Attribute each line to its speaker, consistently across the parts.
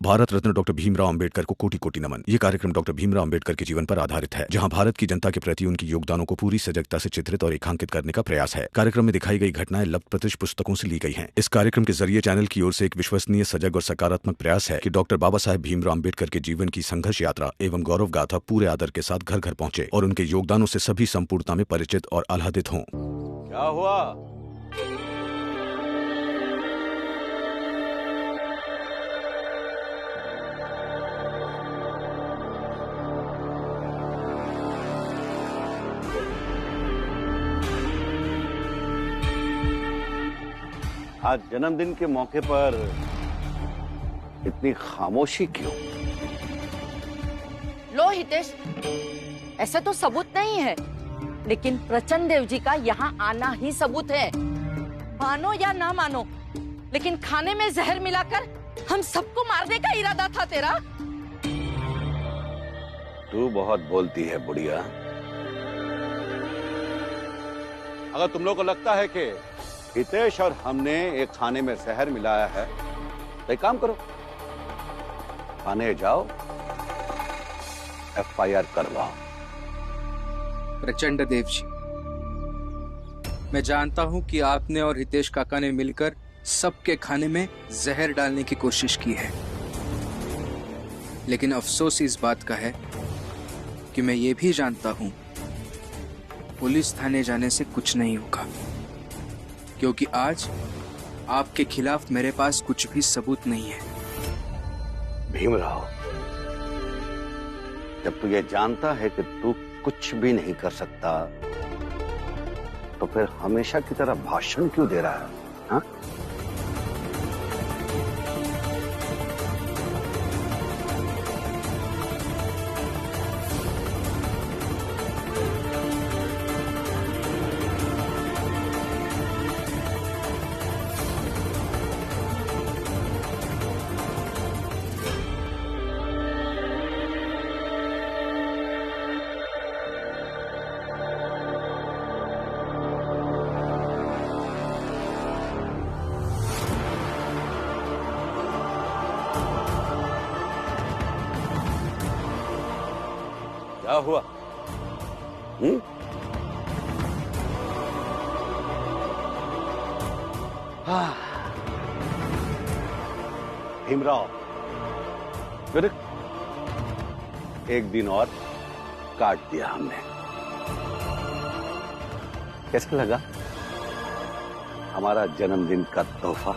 Speaker 1: Bharat Ratna doctor Bhimrao Ambedkar को कोटि कोटि नमन। ये कार्यक्रम डॉक्टर भीमराव अंबेडकर के जीवन पर आधारित है, जहां भारत की जनता के प्रति उनके योगदानों को पूरी सजगता से चित्रित और रेखांकित करने का प्रयास है। कार्यक्रम में दिखाई गई घटनाएं लब्ध-प्रतिष्ठ पुस्तकों से ली गई हैं। इस कार्यक्रम के जरिए चैनल की ओर से एक विश्वसनीय, सजग और सकारात्मक प्रयास है कि डॉक्टर बाबा साहेब भीमराव अंबेडकर के जीवन की संघर्ष यात्रा एवं गौरव गाथा पूरे आदर के साथ घर घर पहुंचे और उनके योगदानों से सभी संपूर्णता में परिचित और आह्लादित हों।
Speaker 2: क्या हुआ? आज जन्मदिन के मौके पर इतनी खामोशी क्यों?
Speaker 3: लो हितेश, ऐसे तो सबूत नहीं है, लेकिन प्रचंड देव जी का यहाँ आना ही सबूत है। मानो या ना मानो, लेकिन खाने में जहर मिलाकर हम सबको मारने का इरादा था तेरा।
Speaker 2: तू बहुत बोलती है बुढ़िया। अगर तुम लोग को लगता है कि हितेश और हमने एक खाने में जहर मिलाया है, तो एक काम करो, थाने जाओ, FIR करवाओ।
Speaker 4: प्रचंड देव जी, मैं जानता हूं कि आपने और हितेश काका ने मिलकर सबके खाने में जहर डालने की कोशिश की है, लेकिन अफसोस इस बात का है कि मैं ये भी जानता हूं पुलिस थाने जाने से कुछ नहीं होगा, क्योंकि आज आपके खिलाफ मेरे पास कुछ भी सबूत नहीं है।
Speaker 2: भीमराव, जब तू ये जानता है कि तू कुछ भी नहीं कर सकता, तो फिर हमेशा की तरह भाषण क्यों दे रहा है? हाँ? क्या हुआ? भीमराव, फिर एक दिन और काट दिया हमने। कैसा लगा हमारा जन्मदिन का तोहफा?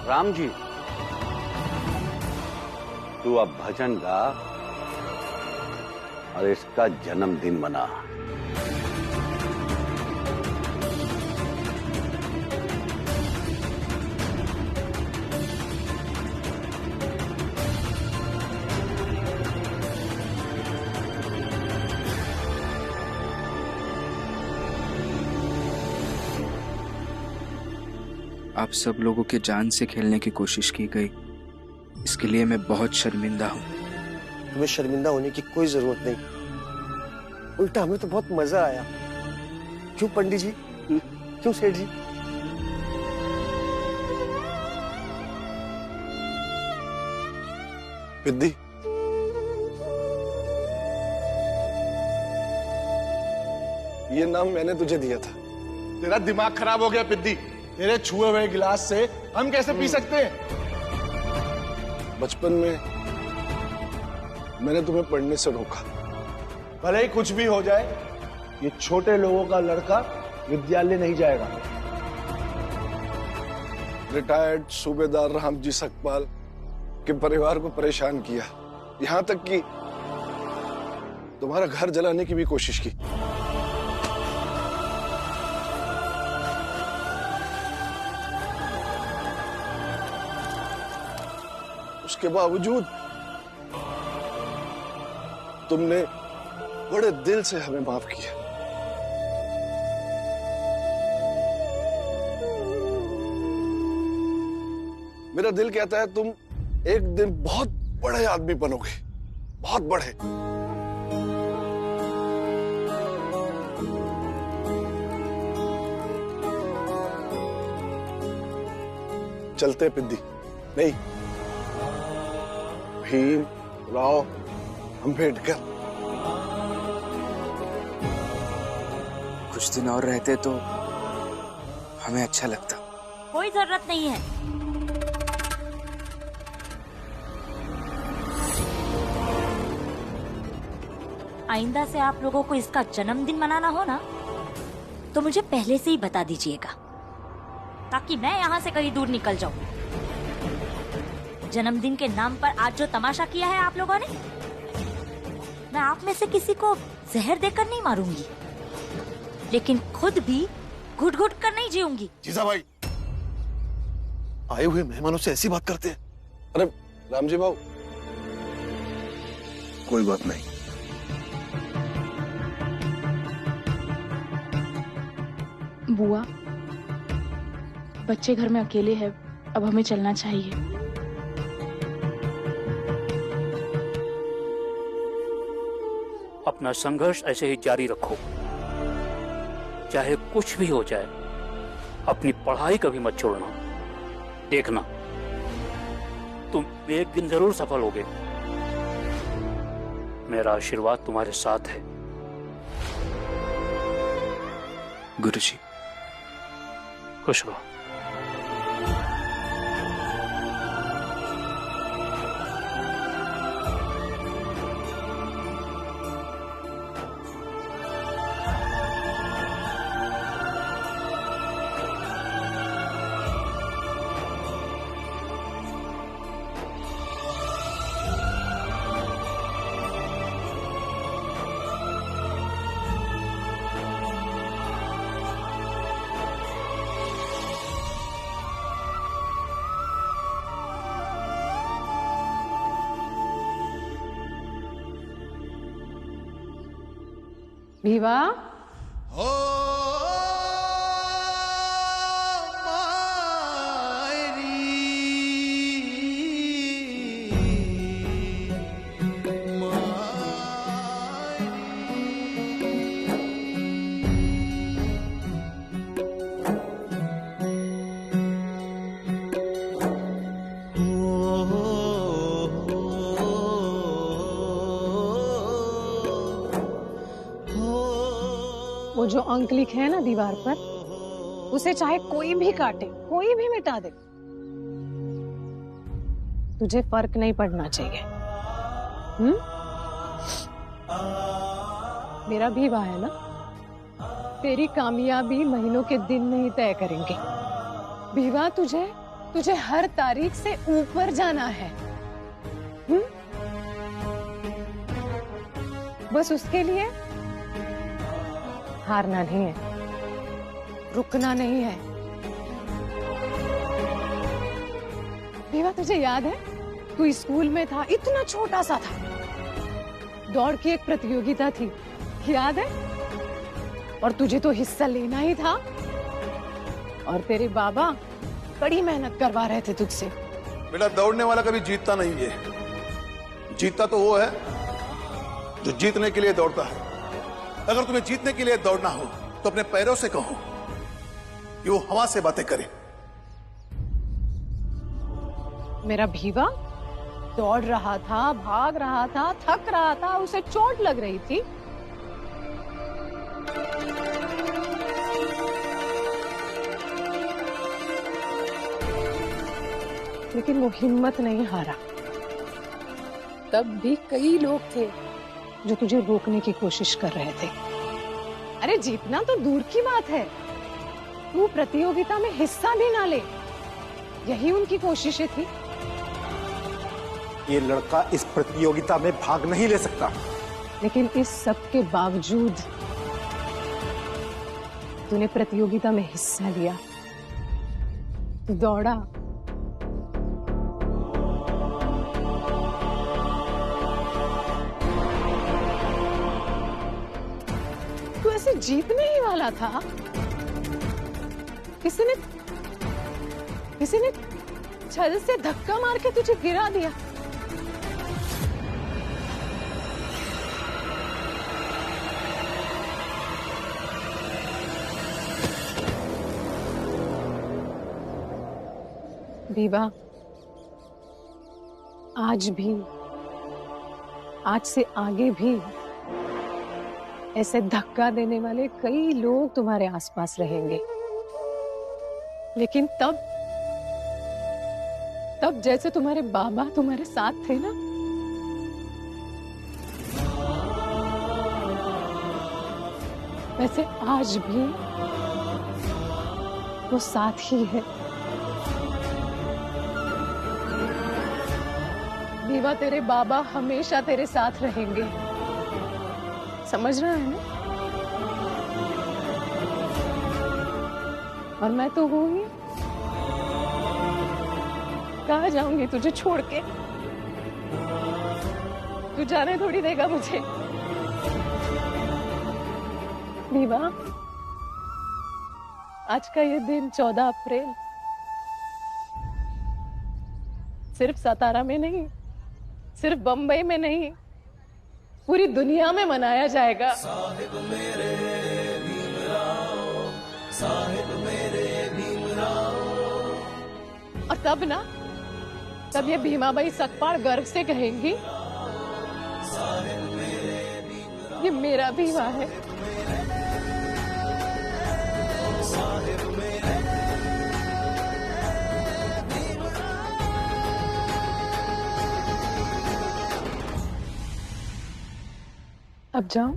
Speaker 2: राम जी, तू अब भजन गा और इसका जन्मदिन मना।
Speaker 4: आप सब लोगों के जान से खेलने की कोशिश की गई, इसके लिए मैं बहुत शर्मिंदा हूँ।
Speaker 5: तुम्हें शर्मिंदा होने की कोई जरूरत नहीं, उल्टा हमें तो बहुत मजा आया। क्यों पंडित जी? क्यों सेठ जी?
Speaker 6: पिद्दी, ये नाम मैंने तुझे दिया था।
Speaker 7: तेरा दिमाग खराब हो गया पिद्दी। तेरे छुए हुए गिलास से हम कैसे पी सकते हैं?
Speaker 6: बचपन में मैंने तुम्हें पढ़ने से रोका।
Speaker 7: भले ही कुछ भी हो जाए, ये छोटे लोगों का लड़का विद्यालय नहीं जाएगा।
Speaker 6: रिटायर्ड सूबेदार रामजी सकपाल के परिवार को परेशान किया, यहां तक कि तुम्हारा घर जलाने की भी कोशिश की। उसके बावजूद तुमने बड़े दिल से हमें माफ किया। मेरा दिल कहता है तुम एक दिन बहुत बड़े आदमी बनोगे, बहुत बड़े। चलते हैं पिद्दी। नहीं, भीम राव अंबेडकर।
Speaker 4: कुछ दिन और रहते तो हमें अच्छा लगता।
Speaker 8: कोई जरूरत नहीं है। आइंदा से आप लोगों को इसका जन्मदिन मनाना हो ना, तो मुझे पहले से ही बता दीजिएगा, ताकि मैं यहाँ से कहीं दूर निकल जाऊँ। जन्मदिन के नाम पर आज जो तमाशा किया है आप लोगों ने, मैं आप में से किसी को जहर देकर नहीं मारूंगी, लेकिन खुद भी घुट घुट कर नहीं जीऊंगी।
Speaker 6: जीजा भाई, आए हुए मेहमानों से ऐसी बात करते हैं? अरे रामजी भाऊ, कोई बात नहीं।
Speaker 9: बुआ, बच्चे घर में अकेले हैं, अब हमें चलना चाहिए।
Speaker 10: अपना संघर्ष ऐसे ही जारी रखो, चाहे कुछ भी हो जाए। अपनी पढ़ाई कभी मत छोड़ना। देखना, तुम एक दिन जरूर सफल होगे। मेरा आशीर्वाद तुम्हारे साथ है।
Speaker 4: गुरुजी,
Speaker 10: खुश रहो।
Speaker 9: भीवा, वो जो अंक लिखे है ना दीवार पर, उसे चाहे कोई भी काटे, कोई भी मिटा दे, तुझे फर्क नहीं पड़ना चाहिए। मेरा भीवा है ना, तेरी कामयाबी महीनों के दिन नहीं तय करेंगे। भीवा, तुझे हर तारीख से ऊपर जाना है। बस उसके लिए हारना नहीं है, रुकना नहीं है। भीवा, तुझे याद है, तू स्कूल में था, इतना छोटा सा था, दौड़ की एक प्रतियोगिता थी, याद है? और तुझे तो हिस्सा लेना ही था, और तेरे बाबा बड़ी मेहनत करवा रहे थे तुझसे।
Speaker 6: बेटा, दौड़ने वाला कभी जीतता नहीं है। जीतता तो वो है जो जीतने के लिए दौड़ता है। अगर तुम्हें जीतने के लिए दौड़ना हो तो अपने पैरों से कहो कि वो हवा से बातें करे।
Speaker 9: मेरा भीवा दौड़ रहा था, भाग रहा था, थक रहा था, उसे चोट लग रही थी, लेकिन वो हिम्मत नहीं हारा। तब भी कई लोग थे जो तुझे रोकने की कोशिश कर रहे थे। अरे जीतना तो दूर की बात है, तू प्रतियोगिता में हिस्सा भी ना ले, यही उनकी कोशिशें थी।
Speaker 7: ये लड़का इस प्रतियोगिता में भाग नहीं ले सकता।
Speaker 9: लेकिन इस सब के बावजूद तूने प्रतियोगिता में हिस्सा लिया, तू दौड़ा। तू ऐसे जीतने ही वाला था, किसी ने छल से धक्का मार के तुझे गिरा दिया। विवा, आज भी, आज से आगे भी ऐसे धक्का देने वाले कई लोग तुम्हारे आसपास रहेंगे, लेकिन तब जैसे तुम्हारे बाबा तुम्हारे साथ थे ना, वैसे आज भी वो साथ ही है। विवा, तेरे बाबा हमेशा तेरे साथ रहेंगे, समझ रहा है ना? और मैं तो हूं ही। कहाँ जाऊंगी तुझे छोड़ के? तू जाने थोड़ी देगा मुझे। विवा, आज का ये दिन 14 अप्रैल सिर्फ सतारा में नहीं, सिर्फ बंबई में नहीं, पूरी दुनिया में मनाया जाएगा। साहिब मेरे भीमराव, साहिब मेरे भीमराव। और तब ये भीमाबाई सकपाल गर्व से कहेंगी, ये मेरा भीमा है। अब जाऊं?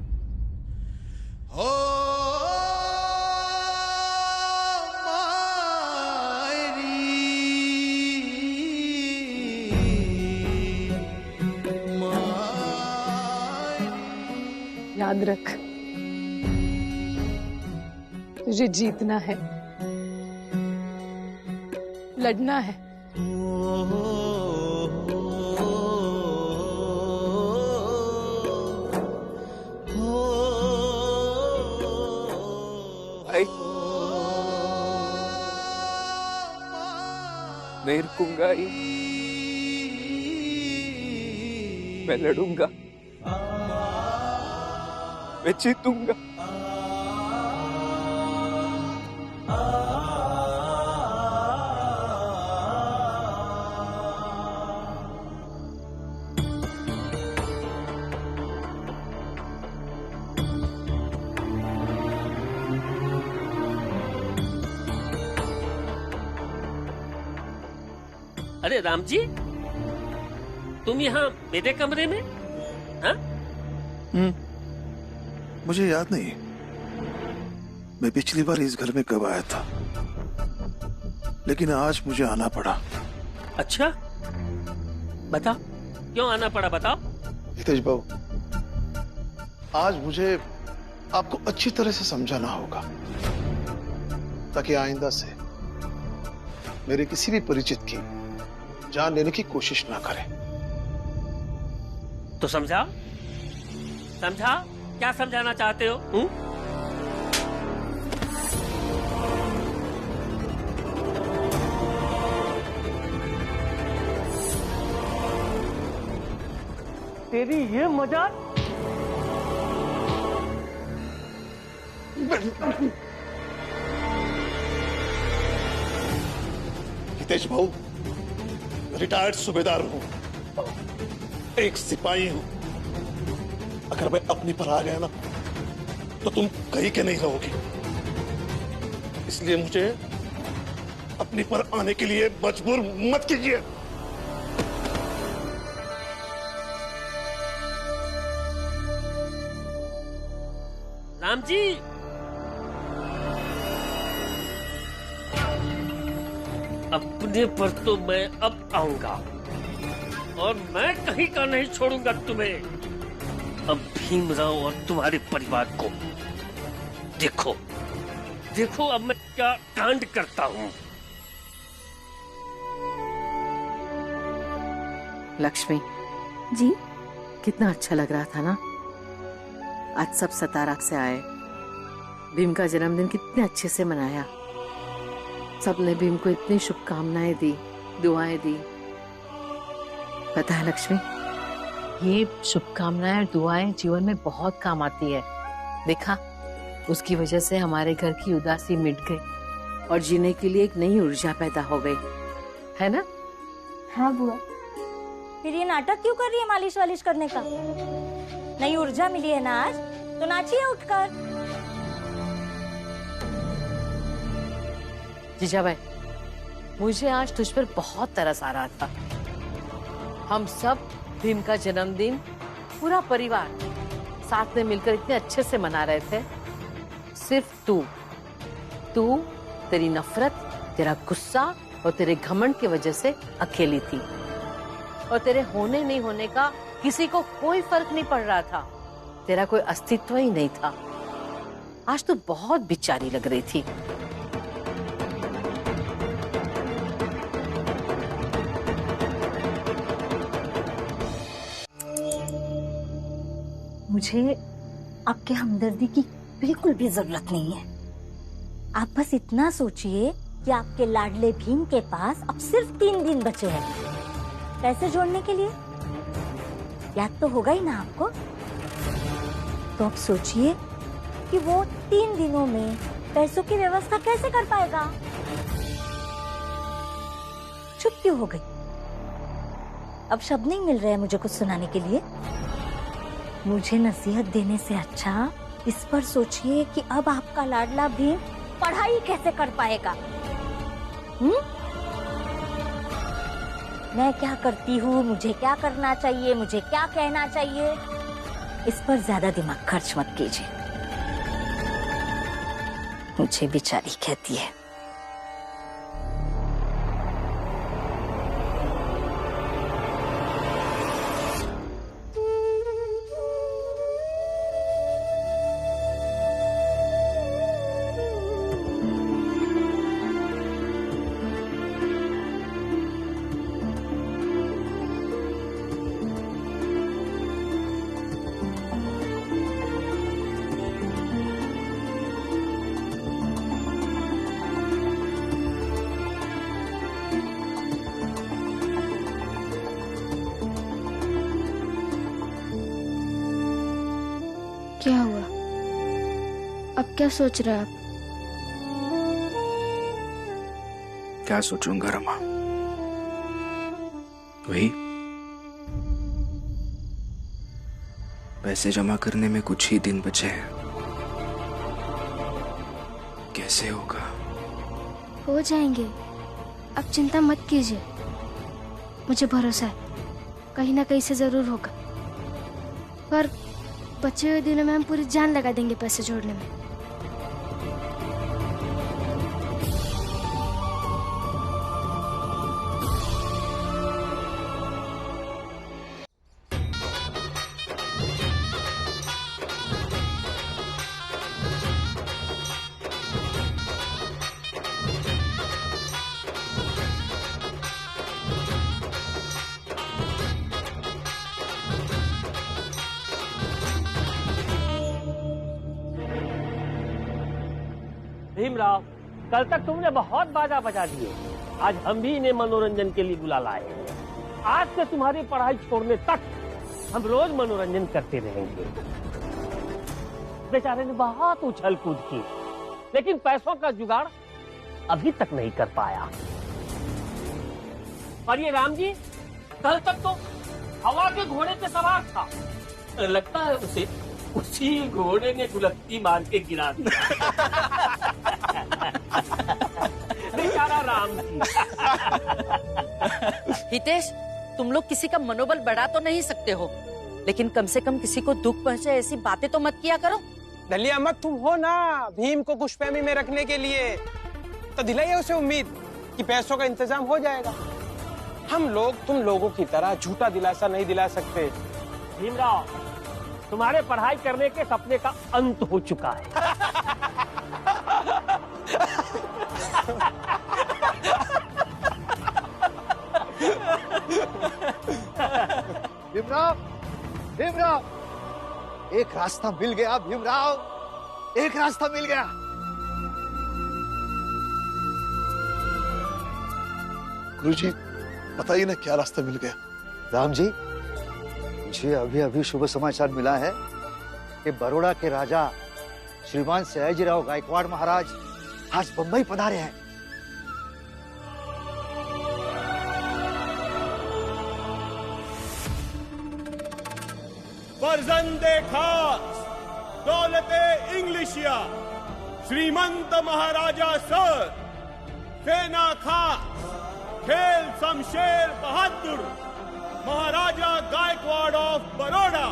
Speaker 9: याद रख, तुझे जीतना है, लड़ना है।
Speaker 4: नहीं रुकूंगा ही, मैं लड़ूंगा, मैं जीतूंगा।
Speaker 11: अरे राम जी, तुम यहाँ मेरे कमरे में? हाँ?
Speaker 6: मुझे याद नहीं मैं पिछली बार इस घर में कब आया था, लेकिन आज मुझे आना पड़ा।
Speaker 11: अच्छा, बताओ क्यों आना पड़ा, बताओ।
Speaker 6: हितेश बाबू, आज मुझे आपको अच्छी तरह से समझाना होगा ताकि आइंदा से मेरे किसी भी परिचित की जान लेने की कोशिश ना करें।
Speaker 11: तो समझाओ, समझाओ, क्या समझाना चाहते हो?
Speaker 10: तेरी ये मजाक?
Speaker 6: हितेश भाऊ, रिटायर्ड सूबेदार हूं, एक सिपाही हूं। अगर मैं अपनी पर आ गया ना तो तुम कहीं के नहीं रहोगे, इसलिए मुझे अपनी पर आने के लिए मजबूर मत कीजिए।
Speaker 11: राम जी, अपने पर तो मैं अब आऊंगा और मैं कहीं का नहीं छोड़ूंगा तुम्हें। अब भीमराव और तुम्हारे परिवार को देखो, देखो अब मैं क्या कांड करता हूँ।
Speaker 3: लक्ष्मी
Speaker 8: जी,
Speaker 3: कितना अच्छा लग रहा था ना, आज सब सतारा से आए, भीम का जन्मदिन कितने अच्छे से मनाया, सबने भीम को इतनी शुभकामनाएं दी, दुआएं दी। पता है लक्ष्मी, ये शुभकामनाएं और दुआएं जीवन में बहुत काम आती है। देखा, उसकी वजह से हमारे घर की उदासी मिट गई और जीने के लिए एक नई ऊर्जा पैदा हो गई। है ना?
Speaker 8: हाँ बुआ। फिर ये नाटक क्यों कर रही है मालिश वालिश करने का? नई ऊर्जा मिली है ना आज, तो नाचिए उठकर।
Speaker 3: जीजाबाई, मुझे आज तुझ पर बहुत तरस आ रहा था। हम सब भीम का जन्मदिन पूरा परिवार साथ में मिलकर इतने अच्छे से मना रहे थे। सिर्फ तू तेरी नफरत, तेरा गुस्सा और तेरे घमंड की वजह से अकेली थी, और तेरे होने नहीं होने का किसी को कोई फर्क नहीं पड़ रहा था। तेरा कोई अस्तित्व ही नहीं था। आज तू बहुत बेचारी लग रही थी।
Speaker 8: मुझे आपके हमदर्दी की बिल्कुल भी जरूरत नहीं है। आप बस इतना सोचिए कि आपके लाडले भीम के पास अब सिर्फ 3 दिन बचे हैं पैसे जोड़ने के लिए। याद तो होगा ही ना आपको? तो अब सोचिए कि वो 3 दिनों में पैसों की व्यवस्था कैसे कर पाएगा। चुप क्यों हो गई? अब शब्द नहीं मिल रहे हैं मुझे कुछ सुनाने के लिए। मुझे नसीहत देने से अच्छा इस पर सोचिए कि अब आपका लाडला भीम पढ़ाई कैसे कर पाएगा। मैं क्या करती हूँ, मुझे क्या करना चाहिए, मुझे क्या कहना चाहिए, इस पर ज्यादा दिमाग खर्च मत कीजिए। मुझे बेचारी कहती है।
Speaker 12: क्या हुआ? अब क्या सोच रहे आप?
Speaker 4: क्या सोचूंगा रमा? वही पैसे जमा करने में कुछ ही दिन बचे हैं। कैसे होगा?
Speaker 12: हो जाएंगे, अब चिंता मत कीजिए। मुझे भरोसा है कहीं ना कहीं से जरूर होगा। पर बचे हुए दिनों में हम पूरी जान लगा देंगे पैसे जोड़ने में।
Speaker 11: भीमराव, कल तक तुमने बहुत बाजा बजा दिए। आज हम भी इन्हें मनोरंजन के लिए बुला लाए हैं। आज से तुम्हारी पढ़ाई छोड़ने तक हम रोज मनोरंजन करते रहेंगे। बेचारे ने बहुत उछल कूद की, लेकिन पैसों का जुगाड़ अभी तक नहीं कर पाया। और ये राम जी कल तक तो हवा के घोड़े पे सवार था। लगता है उसे उसी घोड़े ने गुलत्ती मार के गिरा दिया। बेचारा राम जी।
Speaker 3: हितेश, तुम लोग किसी का मनोबल बढ़ा तो नहीं सकते हो, लेकिन कम से कम किसी को दुख पहुंचे ऐसी बातें तो मत किया करो।
Speaker 13: दलिया मत तुम हो ना भीम को खुशफहमी में रखने के लिए, तो दिलाइए उसे उम्मीद कि पैसों का इंतजाम हो जाएगा। हम लोग तुम लोगों की तरह झूठा दिलासा नहीं दिला सकते।
Speaker 11: भीमराव, तुम्हारे पढ़ाई करने के सपने का अंत हो चुका है।
Speaker 5: भीमराव, भीमराव, एक रास्ता मिल गया। भीमराव, एक रास्ता मिल गया।
Speaker 6: गुरुजी, बताइए ना क्या रास्ता मिल गया?
Speaker 5: राम जी, मुझे अभी अभी शुभ समाचार मिला है कि बड़ौदा के राजा श्रीमान सयाजीराव गायकवाड़ महाराज आज बंबई पधारे हैं।
Speaker 14: फर्जंदे खास दौलते इंग्लिशिया श्रीमंत महाराजा सर सेना खास खेल शमशेर बहादुर महाराजा गायकवाड़ ऑफ बड़ौदा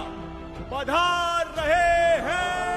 Speaker 14: पधार रहे हैं।